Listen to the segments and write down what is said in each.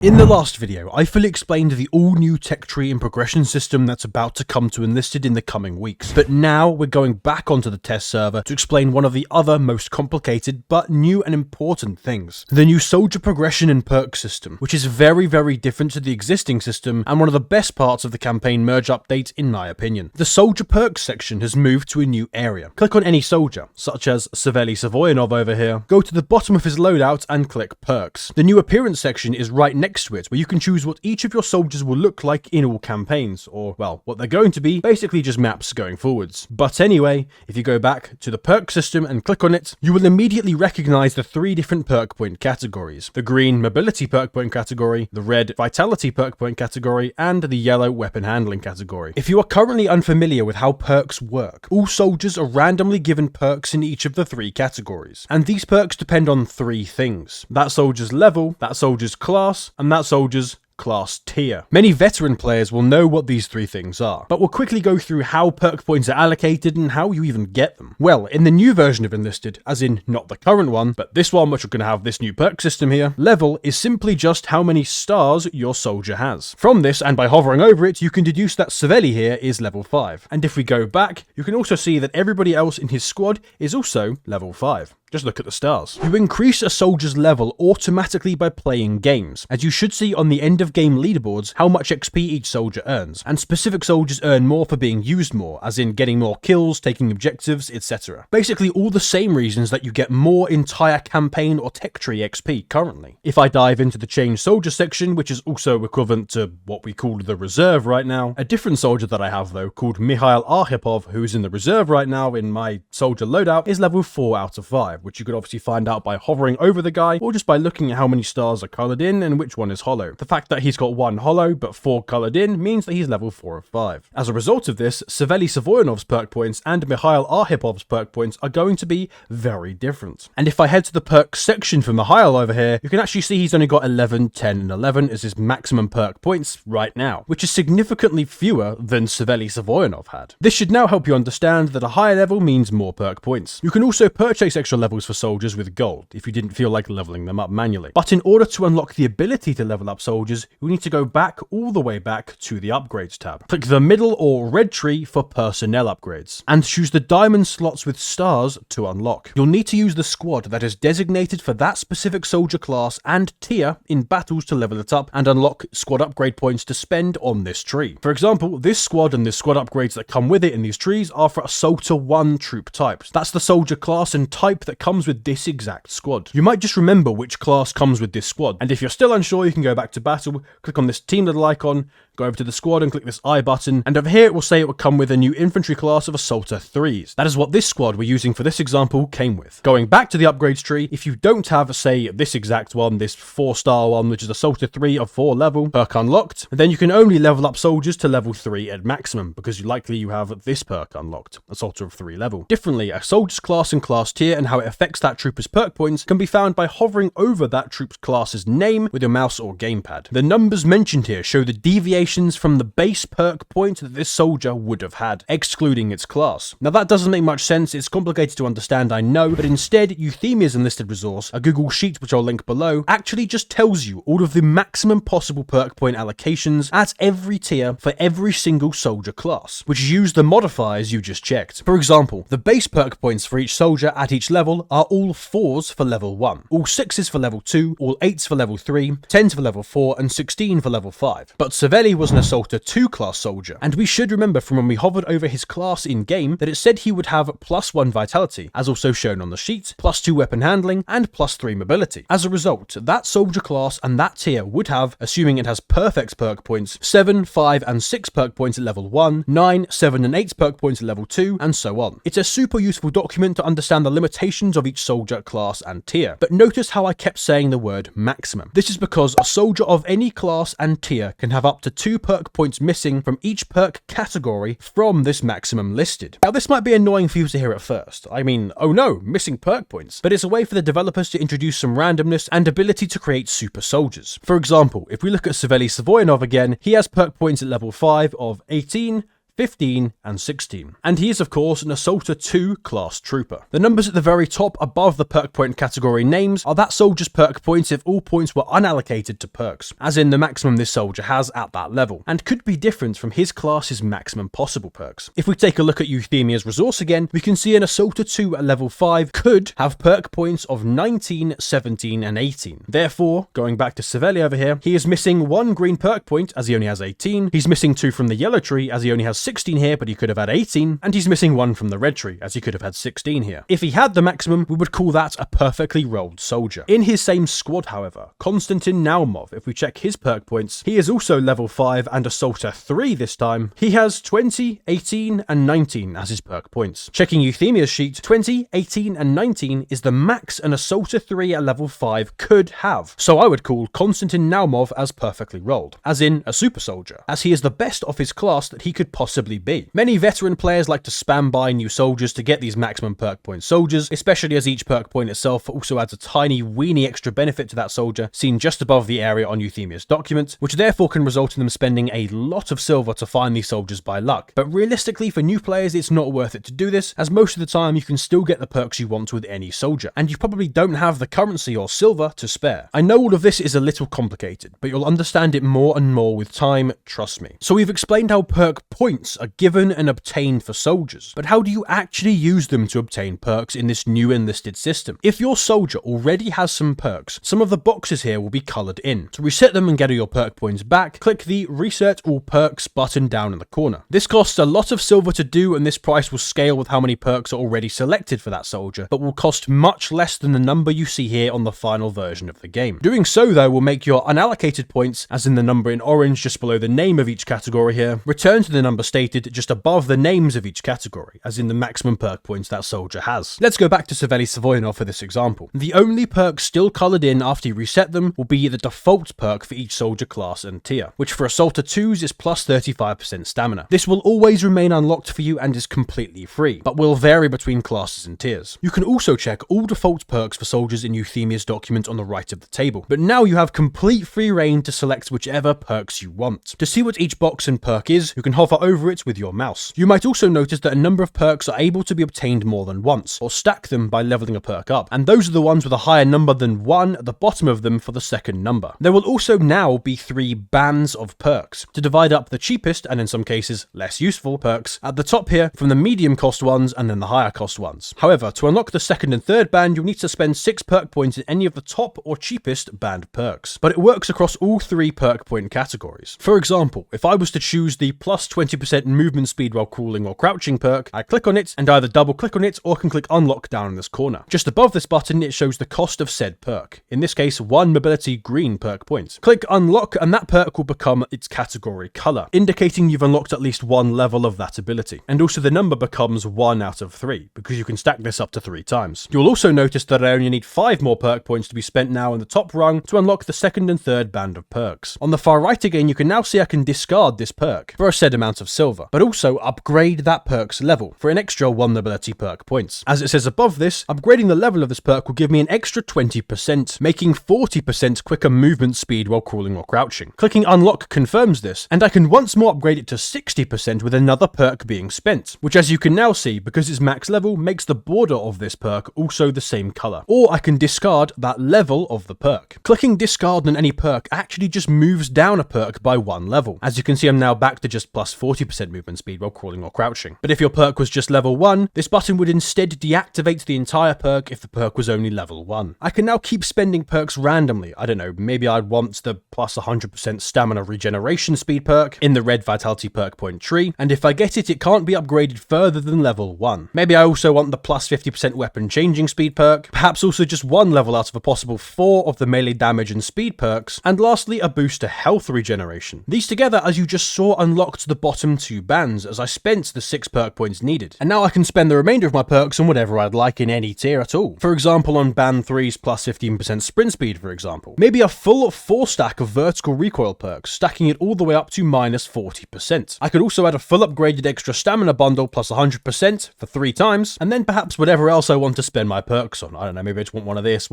In the last video, I fully explained the all-new tech tree and progression system that's about to come to Enlisted in the coming weeks, but now we're going back onto the test server to explain one of the other most complicated but new and important things. The new soldier progression and perk system, which is very different to the existing system and one of the best parts of the campaign merge update in my opinion. The soldier perks section has moved to a new area. Click on any soldier, such as Saveli Savoyanov over here, go to the bottom of his loadout and click perks. The new appearance section is right next to it, where you can choose what each of your soldiers will look like in all campaigns, or, well, what they're going to be, basically just maps going forwards. But anyway, if you go back to the perk system and click on it, you will immediately recognize the three different perk point categories: the green mobility perk point category, the red vitality perk point category, and the yellow weapon handling category. If you are currently unfamiliar with how perks work, all soldiers are randomly given perks in each of the three categories, and these perks depend on three things: that soldier's level, that soldier's class, and that soldier's class tier. Many veteran players will know what these three things are, but we'll quickly go through how perk points are allocated and how you even get them. Well, in the new version of Enlisted, as in not the current one, but this one which we're going to have this new perk system here, level is simply just how many stars your soldier has. From this, and by hovering over it, you can deduce that Saveli here is level 5. And if we go back, you can also see that everybody else in his squad is also level 5. Just look at the stars. You increase a soldier's level automatically by playing games, as you should see on the end of game leaderboards how much XP each soldier earns, and specific soldiers earn more for being used more, as in getting more kills, taking objectives, etc. Basically all the same reasons that you get more entire campaign or tech tree XP currently. If I dive into the change soldier section, which is also equivalent to what we call the reserve right now, a different soldier that I have though, called Mikhail Arhipov, who is in the reserve right now in my soldier loadout, is level 4 out of 5. Which you could obviously find out by hovering over the guy, or just by looking at how many stars are coloured in and which one is hollow. The fact that he's got 1 hollow but 4 coloured in means that he's level 4 of 5. As a result of this, Saveli Savoyanov's perk points and Mikhail Arhipov's perk points are going to be very different. And if I head to the perk section for Mikhail over here, you can actually see he's only got 11, 10 and 11 as his maximum perk points right now, which is significantly fewer than Saveli Savoyanov had. This should now help you understand that a higher level means more perk points. You can also purchase extra levels for soldiers with gold if you didn't feel like leveling them up manually. But in order to unlock the ability to level up soldiers, you need to go back all the way back to the upgrades tab. Click the middle or red tree for personnel upgrades, and choose the diamond slots with stars to unlock. You'll need to use the squad that is designated for that specific soldier class and tier in battles to level it up and unlock squad upgrade points to spend on this tree. For example, this squad and the squad upgrades that come with it in these trees are for Assaulter 1 troop types. That's the soldier class and type that comes with this exact squad. You might just remember which class comes with this squad, and if you're still unsure, you can go back to battle, click on this team little icon, go over to the squad and click this I button, and over here it will say it will come with a new infantry class of Assaulter 3s. That is what this squad we're using for this example came with. Going back to the upgrades tree, if you don't have, say, this exact one, this 4-star one, which is Assaulter 3 of 4 level, perk unlocked, then you can only level up soldiers to level 3 at maximum, because likely you have this perk unlocked, Assaulter of 3 level. Differently, a soldier's class and class tier and how it affects that trooper's perk points can be found by hovering over that troop's class's name with your mouse or gamepad. The numbers mentioned here show the deviations from the base perk point that this soldier would have had, excluding its class. Now that doesn't make much sense, it's complicated to understand, I know, but instead Euthemia's Enlisted resource, a Google Sheet which I'll link below, actually just tells you all of the maximum possible perk point allocations at every tier for every single soldier class, which use the modifiers you just checked. For example, the base perk points for each soldier at each level are all 4s for level 1, all 6s for level 2, all 8s for level 3, 10s for level 4, and 16 for level 5. But Saveli was an Assaulter 2 class soldier, and we should remember from when we hovered over his class in game that it said he would have +1 vitality, as also shown on the sheet, +2 weapon handling, and +3 mobility. As a result, that soldier class and that tier would have, assuming it has perfect perk points, 7, 5, and 6 perk points at level 1, 9, 7, and 8 perk points at level 2, and so on. It's a super useful document to understand the limitations of each soldier class and tier. But notice how I kept saying the word maximum. This is because a soldier of any class and tier can have up to 2 perk points missing from each perk category from this maximum listed. Now this might be annoying for you to hear at first. I mean, oh no, missing perk points. But it's a way for the developers to introduce some randomness and ability to create super soldiers. For example, if we look at Saveli Savoyanov again, he has perk points at level 5 of 18, 15, and 16. And he is of course an Assaulter 2 class trooper. The numbers at the very top above the perk point category names are that soldier's perk points if all points were unallocated to perks, as in the maximum this soldier has at that level, and could be different from his class's maximum possible perks. If we take a look at Euthemia's resource again, we can see an Assaulter 2 at level 5 could have perk points of 19, 17, and 18. Therefore, going back to Savelli over here, he is missing 1 green perk point as he only has 18, he's missing 2 from the yellow tree as he only has 16 here but he could have had 18, and he's missing 1 from the red tree as he could have had 16 here. If he had the maximum, we would call that a perfectly rolled soldier. In his same squad, however, Konstantin Naumov, if we check his perk points, he is also level 5 and Assaulter 3 this time. He has 20, 18, and 19 as his perk points. Checking Euthemia's sheet, 20, 18, and 19 is the max an Assaulter 3 at level 5 could have. So I would call Konstantin Naumov as perfectly rolled, as in a super soldier, as he is the best of his class that he could possibly be. Many veteran players like to spam by new soldiers to get these maximum perk point soldiers, especially as each perk point itself also adds a tiny weeny extra benefit to that soldier, seen just above the area on Euthemia's document, which therefore can result in them spending a lot of silver to find these soldiers by luck. But realistically, for new players, it's not worth it to do this, as most of the time you can still get the perks you want with any soldier, and you probably don't have the currency or silver to spare. I know all of this is a little complicated, but you'll understand it more and more with time, trust me. So we've explained how perk points are given and obtained for soldiers, but how do you actually use them to obtain perks in this new enlisted system? If your soldier already has some perks, some of the boxes here will be coloured in. To reset them and get all your perk points back, click the Reset All Perks button down in the corner. This costs a lot of silver to do, and this price will scale with how many perks are already selected for that soldier, but will cost much less than the number you see here on the final version of the game. Doing so though will make your unallocated points, as in the number in orange just below the name of each category here, return to the number stated just above the names of each category, as in the maximum perk points that soldier has. Let's go back to Savelli Savoyanov for this example. The only perks still coloured in after you reset them will be the default perk for each soldier class and tier, which for Assaulter 2s is plus 35% stamina. This will always remain unlocked for you and is completely free, but will vary between classes and tiers. You can also check all default perks for soldiers in Euthemia's document on the right of the table, but now you have complete free reign to select whichever perks you want. To see what each box and perk is, you can hover over it with your mouse. You might also notice that a number of perks are able to be obtained more than once, or stack them by leveling a perk up, and those are the ones with a higher number than 1 at the bottom of them for the second number. There will also now be 3 bands of perks, to divide up the cheapest, and in some cases less useful, perks at the top here from the medium cost ones and then the higher cost ones. However, to unlock the second and third band, you'll need to spend 6 perk points in any of the top or cheapest band perks, but it works across all 3 perk point categories. For example, if I was to choose the plus 20% movement speed while crawling or crouching perk, I click on it and either double click on it or can click unlock down in this corner. Just above this button, it shows the cost of said perk, in this case 1 mobility green perk point. Click unlock and that perk will become its category colour, indicating you've unlocked at least 1 level of that ability, and also the number becomes 1 out of 3, because you can stack this up to 3 times. You'll also notice that I only need 5 more perk points to be spent now in the top rung to unlock the second and third band of perks. On the far right again, you can now see I can discard this perk for a said amount of silver, but also upgrade that perk's level for an extra 1 ability perk points. As it says above this, upgrading the level of this perk will give me an extra 20%, making 40% quicker movement speed while crawling or crouching. Clicking unlock confirms this, and I can once more upgrade it to 60% with another perk being spent, which as you can now see, because it's max level, makes the border of this perk also the same colour. Or I can discard that level of the perk. Clicking discard on any perk actually just moves down a perk by 1 level. As you can see, I'm now back to just plus 40% movement speed while crawling or crouching. But if your perk was just level 1, this button would instead deactivate the entire perk if the perk was only level 1. I can now keep spending perks randomly. I don't know, maybe I'd want the plus 100% stamina regeneration speed perk in the red vitality perk point tree, and if I get it, it can't be upgraded further than level 1. Maybe I also want the plus 50% weapon changing speed perk, perhaps also just 1 level out of a possible 4 of the melee damage and speed perks, and lastly a boost to health regeneration. These together, as you just saw, unlocked the bottom 2 bands as I spent the 6 perk points needed, and now I can spend the remainder of my perks on whatever I'd like in any tier at all. For example, on band 3's plus 15% sprint speed, for example. Maybe a full 4 stack of vertical recoil perks, stacking it all the way up to minus 40%. I could also add a full upgraded extra stamina bundle plus 100% for 3 times, and then perhaps whatever else I want to spend my perks on. I don't know, maybe I just want one of this,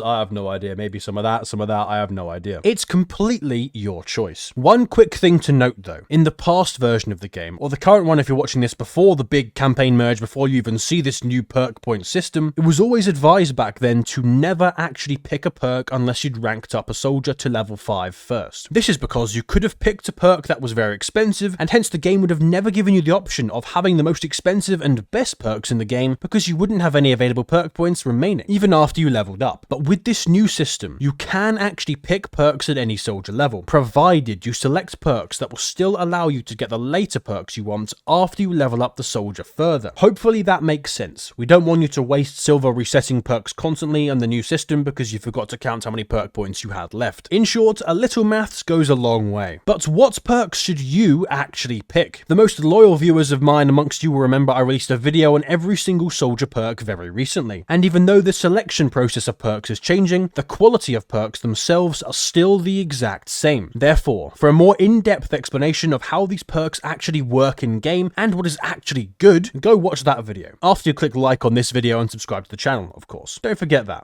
I have no idea. Maybe some of that, I have no idea. It's completely your choice. One quick thing to note though, in the past version version of the game, or the current one if you're watching this before the big campaign merge, before you even see this new perk point system, it was always advised back then to never actually pick a perk unless you'd ranked up a soldier to level 5 first. This is because you could have picked a perk that was very expensive, and hence the game would have never given you the option of having the most expensive and best perks in the game because you wouldn't have any available perk points remaining, even after you leveled up. But with this new system, you can actually pick perks at any soldier level, provided you select perks that will still allow you to get the later perks you want after you level up the soldier further. Hopefully that makes sense. We don't want you to waste silver resetting perks constantly on the new system because you forgot to count how many perk points you had left. In short, a little maths goes a long way. But what perks should you actually pick? The most loyal viewers of mine amongst you will remember I released a video on every single soldier perk very recently. And even though the selection process of perks is changing, the quality of perks themselves are still the exact same. Therefore, for a more in-depth explanation of how these perks actually work in game and what is actually good, go watch that video. After you click like on this video and subscribe to the channel, of course. Don't forget that.